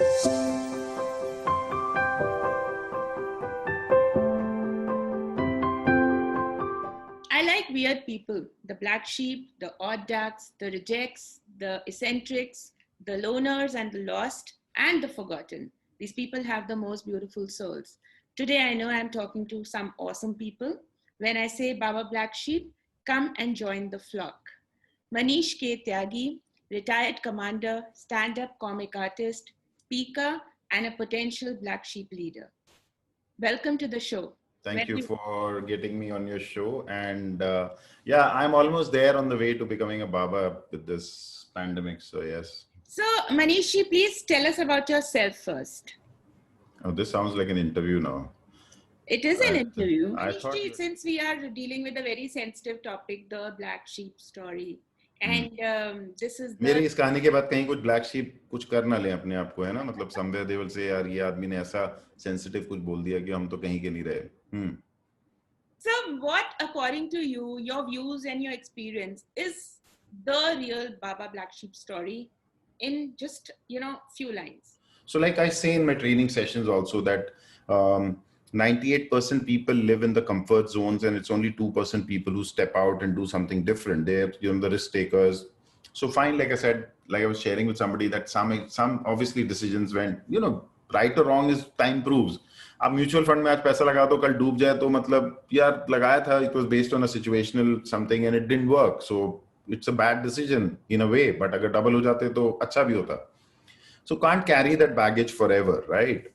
I like weird people, the black sheep, the odd ducks, the rejects, the eccentrics, the loners and the lost, and the forgotten. These people have the most beautiful souls. Today, I know I'm talking to some awesome people. When I say Baba Black Sheep, come and join the flock. Manish K. Tyagi, retired commander, stand up comic artist, speaker, and a potential black sheep leader. Welcome to the show. Thank you for getting me on your show. And yeah, I'm almost there on the way to becoming a Baba with this pandemic. So, yes. So, Manishi, please tell us about yourself first. Oh, this sounds like an interview now. It is an interview. Manishi, since we are dealing with a very sensitive topic, the black sheep story. And this is मेरे इस कहानी के बाद कहीं कुछ black sheep कुछ कर ना ले अपने आप को, है ना, मतलब समवेयर दे विल से यार ये आदमी ने ऐसा सेंसिटिव कुछ बोल दिया कि हम तो कहीं के नहीं रहे. So what, according to you, your views and your experience, is the real Baba Black Sheep story in just, few lines? So like I say in my training sessions also that 98% people live in the comfort zones and it's only 2% people who step out and do something different. They're, the risk takers. So fine, like I said, like I was sharing with somebody that some obviously decisions went, right or wrong is time proves. आप mutual fund में आज पैसा लगा दो कल डूब जाए तो मतलब यार लगाया था, it was based on a situational something and it didn't work, so it's a bad decision in a way, but अगर डबल हो जाते तो अच्छा भी होता. So can't carry that baggage forever, right?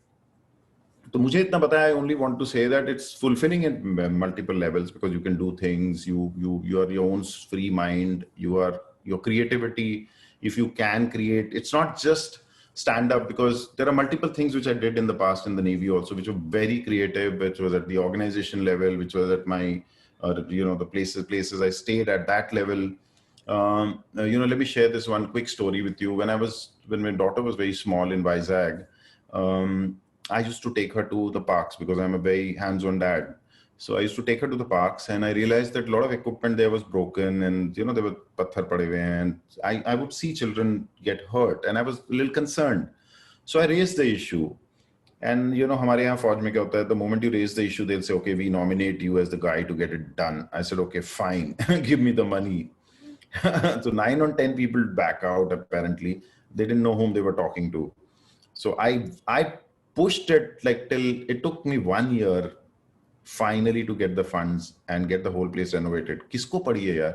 तो मुझे इतना पता है, I only want to say that it's fulfilling in multiple levels because you can do things, you are your own free mind, your creativity, if you can create, it's not just stand up, because there are multiple things which I did in the past in the Navy also, which were very creative, which was at the organization level, which was at my, the places I stayed at that level. Let me share this one quick story with you. When my daughter was very small in Vizag, I used to take her to the parks because I'm a very hands-on dad. So I used to take her to the parks and I realized that a lot of equipment there was broken and, there were patthar pade hue and I would see children get hurt and I was a little concerned. So I raised the issue. And, हमारे यहाँ फौज में क्या होता है, the moment you raise the issue, they'll say, okay, we nominate you as the guy to get it done. I said, okay, fine, give me the money. So 9 on 10 people back out, apparently. They didn't know whom they were talking to. So I pushed it like till it took me 1 year finally to get the funds and get the whole place renovated. किसको पड़ी है यार?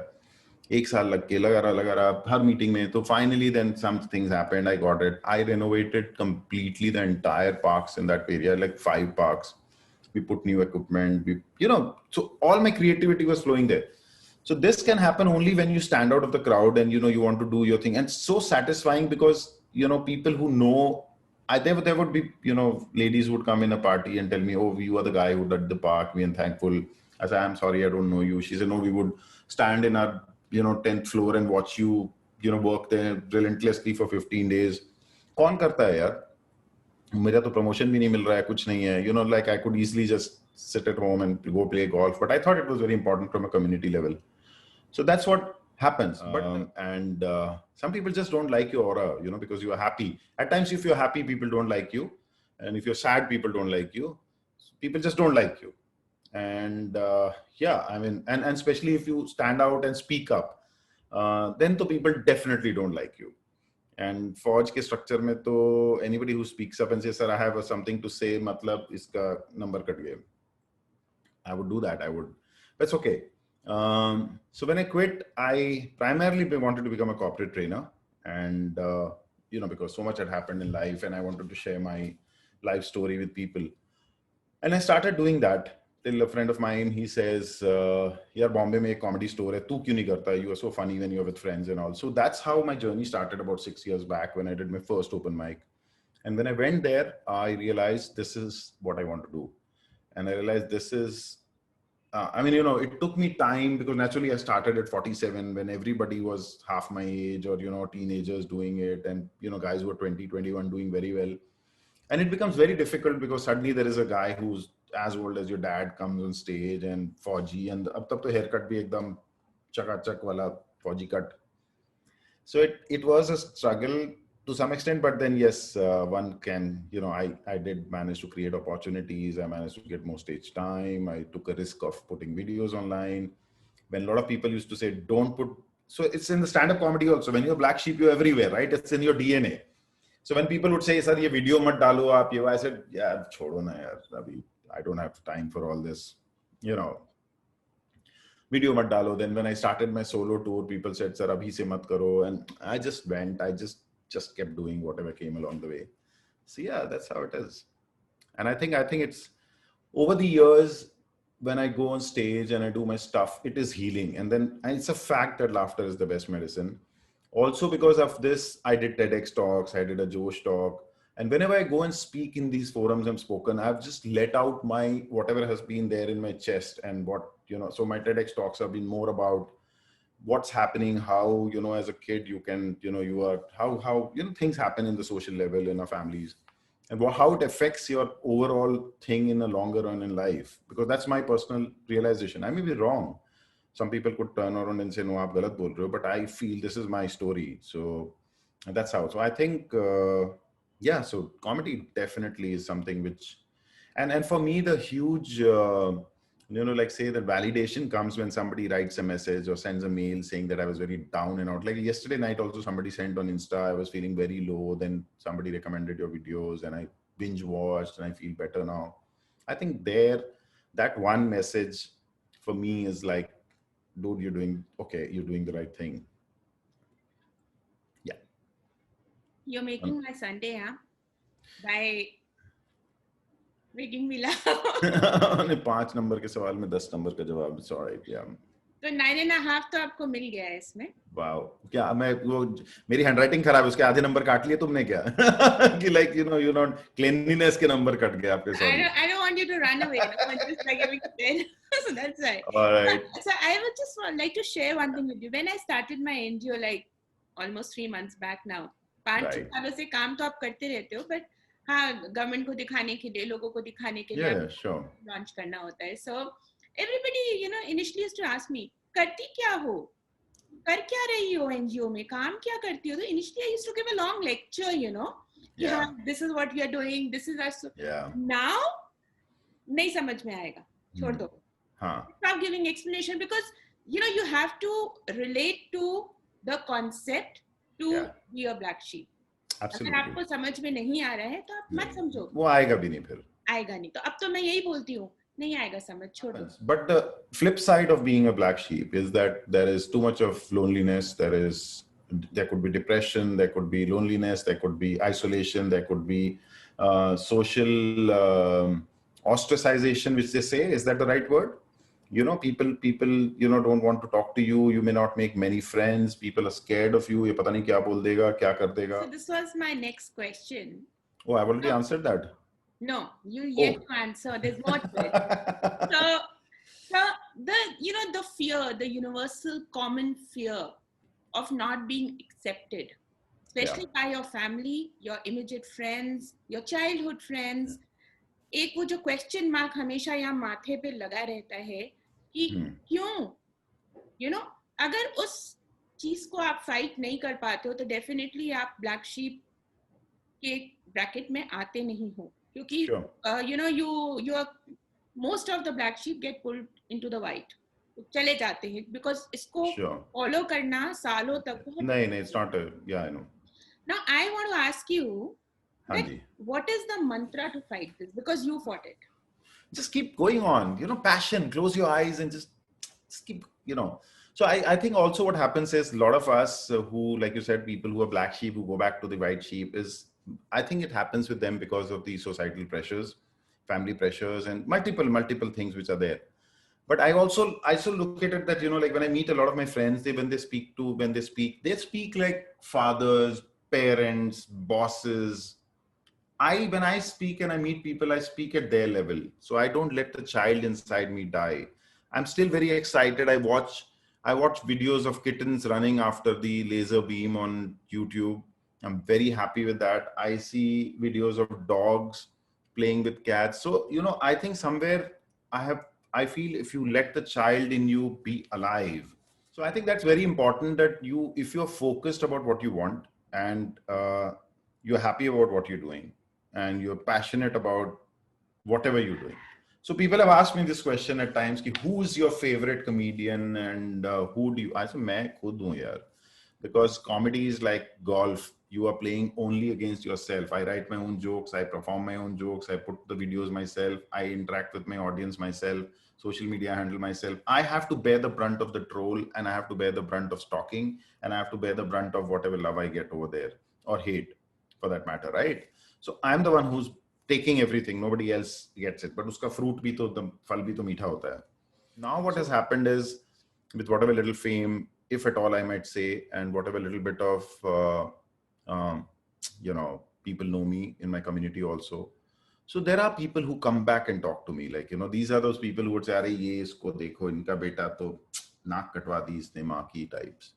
1 साल लगा रहा हर meeting में. तो finally then some things happened. I got it. I renovated completely the entire parks in that area, like 5 parks. We put new equipment. So all my creativity was flowing there. So this can happen only when you stand out of the crowd and you want to do your thing. And it's so satisfying because people who know, there would be ladies who would come in a party and tell me, oh, you are the guy who did the park, we are thankful. I said, I'm sorry, I don't know you. She said, no, we would stand in our 10th floor and watch you work there relentlessly for 15 days. कौन करता है यार? मेरा तो promotion भी नहीं मिल रहा है, कुछ नहीं है. Like I could easily just sit at home and go play golf, but I thought it was very important from a community level. So that's what happens. And some people just don't like your aura, because you are happy. At times, if you're happy, people don't like you. And if you're sad, people don't like you. People just don't like you. And and especially if you stand out and speak up, then the people definitely don't like you. And Fauj ke structure mein to anybody who speaks up and says, sir, I have something to say, matlab iska number cut gaya. I would do that. That's okay. So when I quit, I primarily wanted to become a corporate trainer and, because so much had happened in life and I wanted to share my life story with people. And I started doing that till a friend of mine, he says, yaar, Bombay mein ek comedy store hai, tu kyun nahi karta? You are so funny when you're with friends and all. So that's how my journey started about 6 years back when I did my first open mic. And when I went there, I realized this is what I want to do. And I realized this is, it took me time because naturally I started at 47 when everybody was half my age or, teenagers doing it and, guys who were 20, 21 doing very well. And it becomes very difficult because suddenly there is a guy who's as old as your dad comes on stage and Fauji and ab tab to haircut bhi ekdam chakachak wala Fauji cut. So it was a struggle to some extent, but then yes, one can, I did manage to create opportunities. I managed to get more stage time. I took a risk of putting videos online when a lot of people used to say, don't put, so it's in the stand-up comedy also. When you're black sheep, you're everywhere, right? It's in your DNA. So when people would say, sir, ye video mat dalo aap, I said, yeah, chodo na yaar, abhi, I don't have time for all this, video mat dalo. Then when I started my solo tour, people said, sir, abhi se mat karo. And I just went, I just kept doing whatever came along the way. So yeah, that's how it is. And I think it's over the years, when I go on stage and I do my stuff, it is healing. And it's a fact that laughter is the best medicine. Also, because of this, I did TEDx talks, I did a Josh talk. And whenever I go and speak in these forums and spoken, I've just let out my whatever has been there in my chest. And so my TEDx talks have been more about what's happening, how, as a kid, you can, how things happen in the social level in our families, and how it affects your overall thing in a longer run in life. Because that's my personal realization. I may be wrong. Some people could turn around and say, no, aap galat bol rahe ho, but I feel this is my story. So that's how. So I think, so comedy definitely is something which, and for me, the huge, like say the validation comes when somebody writes a message or sends a mail saying that I was very down and out. Like yesterday night also somebody sent on Insta, I was feeling very low. Then somebody recommended your videos and I binge watched and I feel better now. I think that one message for me is like, dude, you're doing the right thing. Yeah. You're making my Sunday, huh? By making me laugh. 5 number के सवाल में 10 number का जवाब. It's all right, yeah. तो 9.5 तो आपको मिल गया है इसमें. Wow. क्या मेरी हैंडराइटिंग खराब है, उसके आधे नंबर काट लिए तुमने क्या? कि like you know cleanliness के नंबर कट गए आपके. Sorry. I don't want you to run away. I'm just like giving 10. So that's right. All right. So I would just like to share one thing with you. When I started my NGO like almost 3 months back now, 5 सालों से काम तो आप करते रहते हो, but हाँ, government को दिखाने के लिए, लोगों को दिखाने के लिए लॉन्च करना होता है. So everybody, initially used to ask me, करती क्या हो, कर क्या रही हो एनजीओ में, काम क्या करती हो? तो initially I used to give a long lecture, yeah, this is what we are doing, this is us. Now नहीं समझ में आएगा, छोड़ दो. Stop giving explanation, because you have to relate to the concept to be a black sheep. अगर आपको समझ में नहीं आ रहा है तो आप मत समझो, वो आएगा भी नहीं, फिर आएगा नहीं. तो अब तो मैं यही बोलती हूँ, नहीं आएगा समझ, छोड़ो. But the flip side of being a black sheep is that there is too much of loneliness. There could be depression, there could be loneliness, there could be isolation, there could be social ostracization, which they say. Is that the right word? People don't want to talk to you. You may not make many friends. People are scared of you. ये पता नहीं क्या बोल देगा, क्या कर देगा. So this was my next question. Oh, I've already answered that. No, you yet to answer. There's more to it. So the fear, the universal common fear of not being accepted, especially by your family, your immediate friends, your childhood friends. एक वो जो question mark हमेशा यहाँ माथे पे लगा रहता है कि क्यों, अगर उस चीज को आप फाइट नहीं कर पाते हो तो डेफिनेटली आप ब्लैक शीप के ब्रैकेट में आते नहीं हो, क्योंकि you are most of the black sheep get pulled into the white, चले जाते हैं, because इसको फॉलो करना सालों तक नहीं, it's not I know. Now I want to ask you, what is the mantra to fight this? Because you fought it. Just keep going on. Passion. Close your eyes and just keep. So I think also what happens is a lot of us who, like you said, people who are black sheep who go back to the white sheep, I think it happens with them because of the societal pressures, family pressures, and multiple things which are there. But I also look at it that like when I meet a lot of my friends, when they speak like fathers, parents, bosses. When I speak and I meet people, I speak at their level. So I don't let the child inside me die. I'm still very excited. I watch videos of kittens running after the laser beam on YouTube. I'm very happy with that. I see videos of dogs playing with cats. So, I think somewhere I feel if you let the child in you be alive. So I think that's very important that if you're focused about what you want, and you're happy about what you're doing, and you're passionate about whatever you're doing. So people have asked me this question at times, ki, who is your favorite comedian, and who do you? I said, मैं खुद हूँ यार, because comedy is like golf. You are playing only against yourself. I write my own jokes, I perform my own jokes, I put the videos myself, I interact with my audience myself, social media handle myself. I have to bear the brunt of the troll, and I have to bear the brunt of stalking, and I have to bear the brunt of whatever love I get over there, or hate for that matter, right? So I'm the one who's taking everything. Nobody else gets it. But uska fruit bhi to, the phal bhi to meetha hota hai. Now what has happened is, with whatever little fame, if at all I might say, and whatever little bit of people know me in my community also. So there are people who come back and talk to me, like, these are those people who would say, "Arey ye isko dekho, inka beta to naak katwa di isne maa ki," types.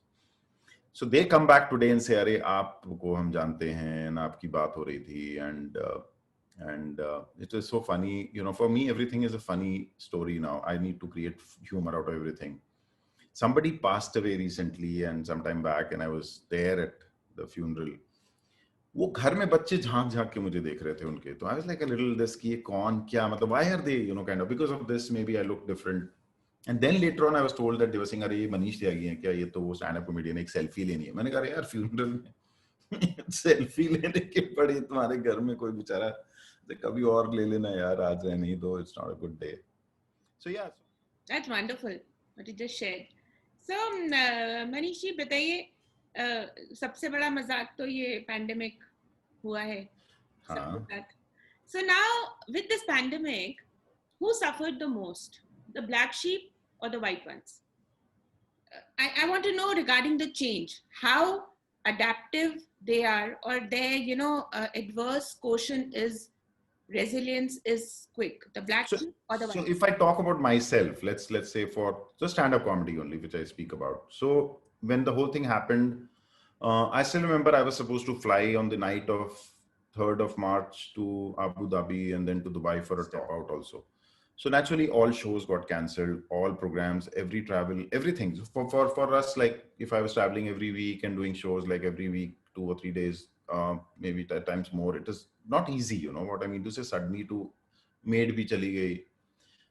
So they come back today and say, "Arey aapko hum jante hain, aapki baat ho rahi thi," and it is so funny. For me, everything is a funny story now. I need to create humor out of everything. Somebody passed away recently and some time back, and I was there at the funeral. वो घर में बच्चे झांक झांक के मुझे देख रहे थे उनके, तो I was like a little this, कि ये कौन, क्या मतलब, why are they kind of, because of this may be I look different. And then later on I was told that they were saying, अरे ये मनीष त्यागी है क्या, ये तो वो स्टैंड अप कॉमेडियन, एक सेल्फी लेनी है. मैंने कहा यार फ्यूनरल में सेल्फी लेने के पड़ी तुम्हारे घर में, कोई बेचारा, कभी और ले लेना यार, आज है नहीं तो it's not a good day. So yeah, That's wonderful what you just shared. So, Manish ji बताइए, सबसे बड़ा मजाक तो ये पैंडेमिक हुआ है सबके साथ. So now with this pandemic, who suffered the most, the black sheep or the white ones? I want to know regarding the change, how adaptive they are, or their adverse quotient is, resilience is quick, the black sheep or the white. So if I talk about myself, let's say for the stand-up comedy only, which I speak about. So when the whole thing happened, I still remember I was supposed to fly on the night of 3rd of March to Abu Dhabi and then to Dubai for a drop out also. So naturally all shows got cancelled, all programs, every travel, everything. For us, like if I was traveling every week and doing shows like every week, 2 or 3 days, maybe at times more, it is not easy, you know what I mean to say. Suddenly to maid भी चली गई,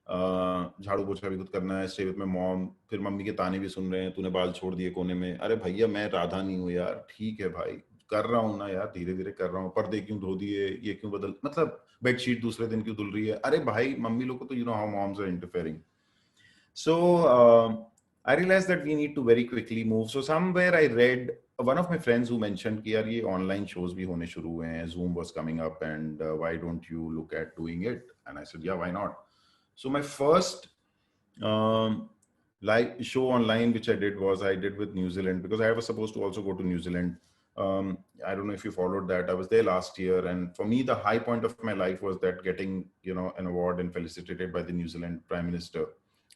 झाड़ू पोछा भी खुद करना है, stay with my mom, फिर मम्मी के ताने भी सुन रहे हैं, तूने बाल छोड़ दिए कोने में. अरे भैया मैं राधा नहीं हूँ यार, ठीक है भाई, कर रहा हूँ ना यार, धीरे धीरे कर रहा हूँ. पर्दे क्यों धो दिए, ये क्यों बदल, मतलब बेडशीट दूसरे दिन क्यों धुल रही है. अरे भाई मम्मी लोग को तो, how moms are interfering. So I realized that we need to very quickly move. So somewhere I read, one of my friends who mentioned कि यार ये online shows भी होने शुरू हुए हैं, Zoom was coming up, and why don't you look at doing it? And I said, yeah, why not? So my first live show online which I did was I did with New Zealand, because I was supposed to also go to New Zealand. I don't know if you followed that. I was there last year, and for me the high point of my life was that getting an award and felicitated by the New Zealand Prime Minister,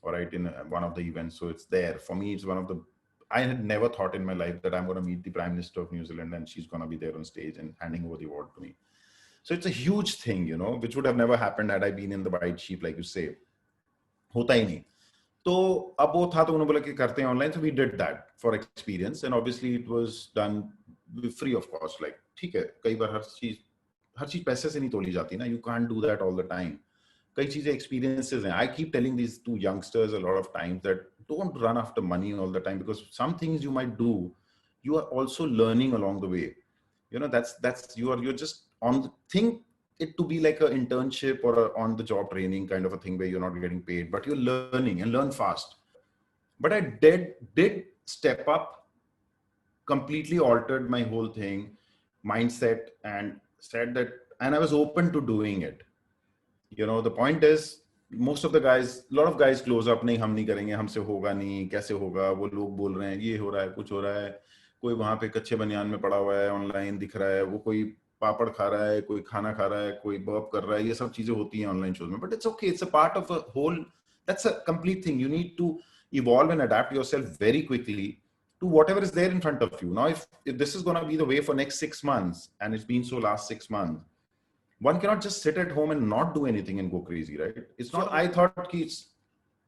all right, in one of the events. So it's there for me. It's one of the, I had never thought in my life that I'm going to meet the Prime Minister of New Zealand and she's going to be there on stage and handing over the award to me. So it's a huge thing, which would have never happened had I been in the white sheep, like you say. होता ही नहीं. तो अब वो था, तो उन्होंने बोला कि करते हैं online. So we did that for experience, and obviously it was done free of cost. Like ठीक है, कई बार हर चीज पैसे से नहीं तोली जाती ना. You can't do that all the time. कई चीजें experiences हैं. I keep telling these two youngsters a lot of times that don't run after money all the time, because some things you might do, you are also learning along the way. That's you're just on the thing. It to be like an internship or a on the job training kind of a thing where you're not getting paid, but you're learning and learn fast. But I did step up, completely altered my whole thing, mindset, and said that, and I was open to doing it. The point is, most of the guys, a lot of guys close up, नहीं हम नहीं करेंगे, हमसे होगा नहीं, कैसे होगा, वो लोग बोल रहे हैं, ये हो रहा है, कुछ हो रहा है, कोई वहां पे कच्चे बनियान में पड़ा हुआ है, ऑनलाइन दिख रहा है, वो कोई पापड़ खा रहा है, कोई खाना खा रहा है, कोई बर्प कर रहा है. ये सब चीजें होती हैं ऑनलाइन शोज में, but it's okay. It's a part of a whole, that's a complete thing. You need to evolve and adapt yourself very quickly to whatever is there in front of you. Now if this is going to be the way for next 6 months, and it's been so last 6 months, one cannot just sit at home and not do anything and go crazy, right? It's not. I thought ki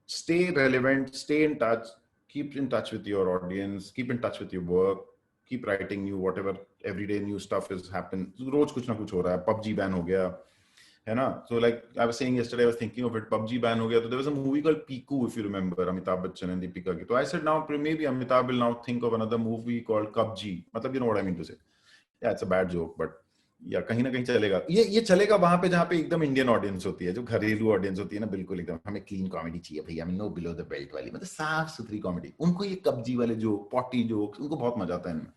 stay relevant, stay in touch, keep in touch with your audience, keep in touch with your work, keep writing new whatever every day new stuff is happen, रोज कुछ ना कुछ हो रहा है, PUBG ban हो गया है ना. So like I was saying yesterday, I was thinking of it, PUBG ban हो गया, तो there was a movie called Piku, if you remember, Amitabh Bachchan and Deepika की. तो I said now maybe Amitabh will now think of another movie called PUBG, मतलब you know what I mean to say. Yeah, it's a bad joke, but या कहीं ना कहीं चलेगा, ये चलेगा वहां पे जहाँ पे एकदम इंडियन ऑडियंस होती है, जो घरेलू ऑडियंस होती है ना, बिल्कुल एकदम हमें क्लीन कॉमेडी चाहिए भैया, हमें नो बिलो द बेल्ट वाली, मतलब साफ सुथरी कॉमेडी. उनको ये कब्जी वाले जोक, पॉटी जोक्स, उनको बहुत मजा आता है इनमें.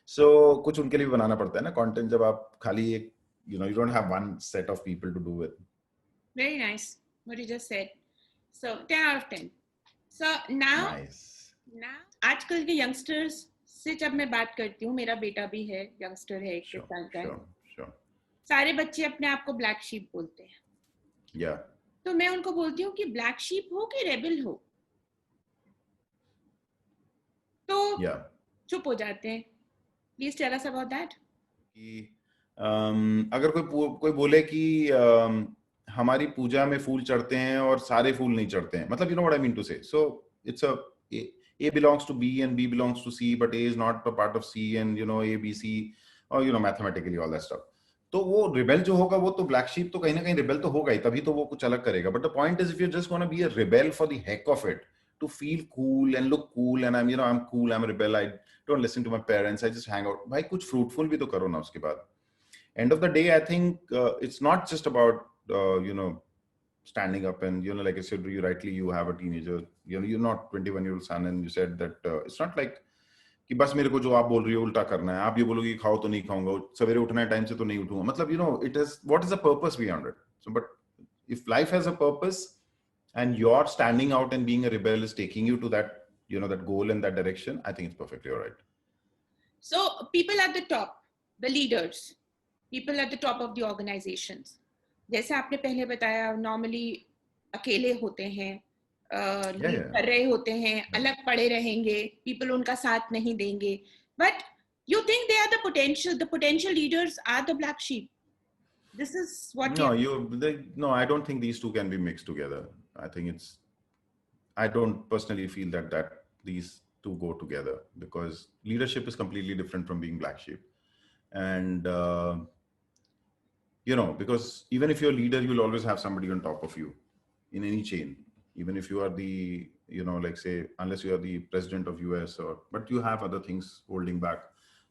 सो कुछ उनके लिए भी बनाना पड़ता है ना कंटेंट, जब आप खाली एक you don't have one set of people to do with. Very nice what you just said. So 10 out of 10. So now Nice. आजकल के यंगस्टर्स से जब मैं बात करती हूँ, मेरा बेटा भी है, यंगस्टर है, 21 साल का है. सारे बच्चे अपने आप को ब्लैक शीप बोलते हैं. Yeah. तो मैं उनको बोलती हूँ कि ब्लैक शीप हो कि रेबल हो, तो चुप हो जाते हैं. Please tell us about that. अगर कोई बोले कि हमारी पूजा में फूल चढ़ते हैं और सारे फूल नहीं चढ़ते हैं, मतलब you know what I mean to say. So it's A belongs to B and B belongs to C, but A is not a part of C, and A, B, C, or mathematically all that stuff. तो वो rebel जो होगा, वो तो black sheep तो कहीं ना कहीं रिबेल तो होगा ही, तभी तो वो कुछ अलग करेगा. But the point is, if you just gonna be a rebel for the heck of it, to feel cool and look cool, and I'm cool, I'm a rebel, I don't listen to my parents, I just hang out. भाई कुछ fruitful भी तो करो ना उसके बाद. End of the day, I think it's not just about standing up and like I said, you have a teenager, you're not 21-year-old son, and you said that it's not like कि बस मेरे को जो आप बोल रही हो उल्टा करना है. आप ये बोलोगे खाओ तो नहीं खाऊंगा, सवेरे उठना है टाइम से तो नहीं उठूंगा, मतलब it is, what is the purpose beyond it? So but if life has a purpose and you're standing out and being a rebel is taking you to that that goal and that direction, I think it's perfectly all right. So people at the top, the leaders, people at the top of the organizations, जैसे आपने पहले बताया, normally अकेले होते हैं, कर रहे होते हैं, अलग पड़े रहेंगे, people उनका साथ नहीं देंगे. But you think they are the potential leaders are the black sheep? This is what no, I don't think these two can be mixed together. I don't personally feel that these two go together, because leadership is completely different from being black sheep. And because even if you're a leader, you'll always have somebody on top of you in any chain, even if you are the like say, unless you are the president of US, but you have other things holding back.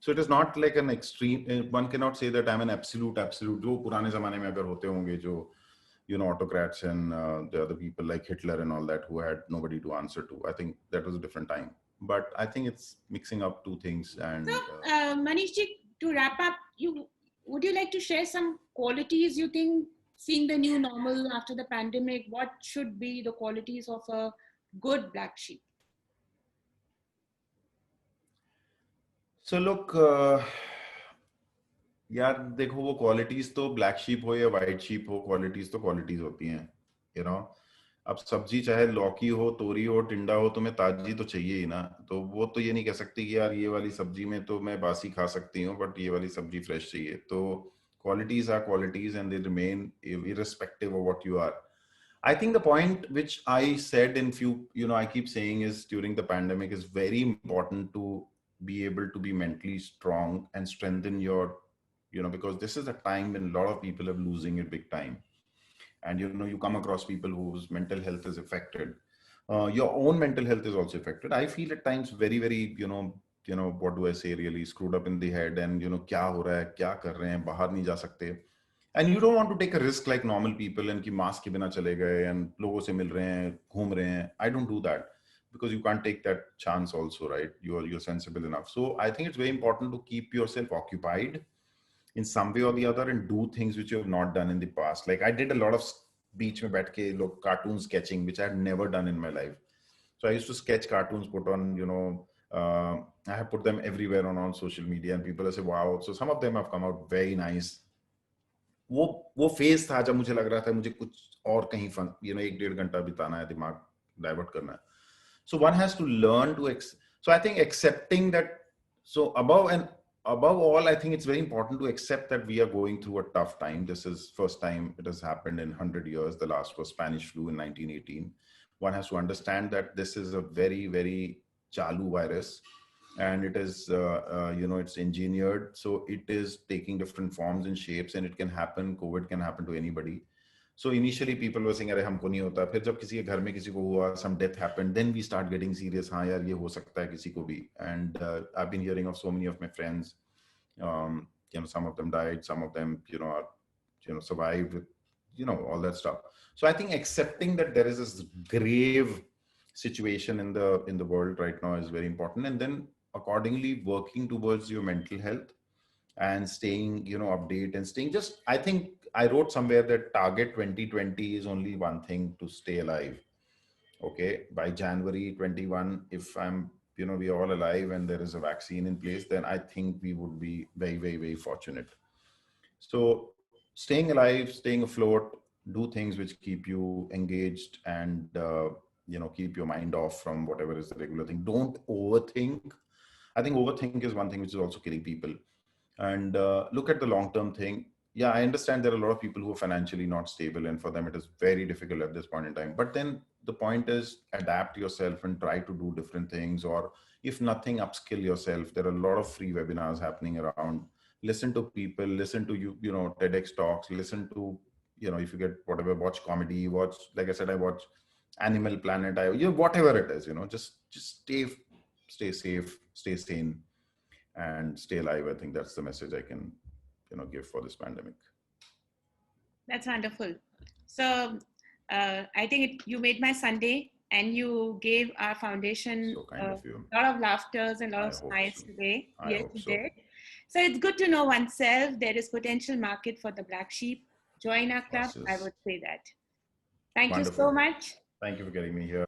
So it is not like an extreme, one cannot say that I'm an absolute जो पुराने ज़माने में अगर होते होंगे, जो autocrats and the other people like Hitler and all that, who had nobody to answer to. I think that was a different time. But I think it's mixing up two things. And so, Manish ji, to wrap up, would you like to share some qualities you think, seeing the new normal after the pandemic, what should be the qualities of a good black sheep? So look, यार देखो, वो qualities तो black sheep हो या white sheep हो, qualities तो qualities होती हैं. अब सब्जी चाहे लौकी हो, तोरी हो, टिंडा हो, तुम्हें ताजी तो चाहिए ही ना. तो वो तो ये नहीं कह सकती कि यार ये वाली सब्जी में तो मैं बासी खा सकती हूँ, बट ये वाली सब्जी फ्रेश चाहिए. तो qualities are qualities and they remain irrespective of what you are. I think the point which I said in few, I keep saying is, during the pandemic is very important to be able to be mentally strong and strengthen your, because this is a time when a lot of people are losing it big time. And, you come across people whose mental health is affected. Your own mental health is also affected. I feel at times very, very, what do I say, really screwed up in the head, and क्या हो रहा है, क्या कर रहे हैं, बाहर नहीं जा सकते, and you don't want to take a risk like normal people and कि मास्क के बिना चले गए and लोगों से मिल रहे हैं, घूम रहे हैं. I don't do that, because you can't take that chance also, right? You're sensible enough. So I think it's very important to keep yourself occupied in some way or the other and do things which you have not done in the past. Like I did a lot of beach mein baith ke cartoon sketching, which I had never done in my life. So I used to sketch cartoons, put on, I have put them everywhere on all social media, and people have said, wow. So some of them have come out very nice. वो phase था जब मुझे लग रहा था मुझे कुछ और कहीं एक डेढ़ घंटा बिताना है, दिमाग डाइवर्ट करना है. So one has to learn to so I think accepting that, so above all, I think it's very important to accept that we are going through a tough time. This is first time it has happened in 100 years. The last was Spanish flu in 1918. One has to understand that this is a very, very chalu virus. and it is it's engineered, so it is taking different forms and shapes, and it can happen. COVID can happen to anybody. So initially people were saying अरे हमको नहीं होता, फिर जब किसी के घर में किसी को हुआ, some death happened, then we start getting serious. हाँ यार ये हो सकता है किसी को भी. And I've been hearing of so many of my friends, some of them died, some of them are survived with all that stuff. So I think accepting that there is this grave situation in the world right now is very important, and then accordingly working towards your mental health and staying update and staying just, I think I wrote somewhere that target 2020 is only one thing: to stay alive. Okay, by January 21, if we're all alive and there is a vaccine in place, then I think we would be very, very, very fortunate. So staying alive, staying afloat, do things which keep you engaged, and keep your mind off from whatever is the regular thing. Don't overthink. I think overthink is one thing which is also killing people. And look at the long-term thing. Yeah, I understand there are a lot of people who are financially not stable, and for them it is very difficult at this point in time. But then the point is, adapt yourself and try to do different things, or if nothing, upskill yourself. There are a lot of free webinars happening around. Listen to people, listen to TEDx talks, listen to, if you get whatever, watch comedy, watch, like I said, I watch Animal Planet, whatever it is, just stay safe, stay sane, and stay alive. I think that's the message I can give for this pandemic. That's wonderful. So I think you made my Sunday, and you gave our foundation So kind of you. a lot of laughters and a lot of smiles today. Yes, you did. So it's good to know oneself. There is potential market for the black sheep. Join our club. I would say that. Thank you so much. Thank you for getting me here.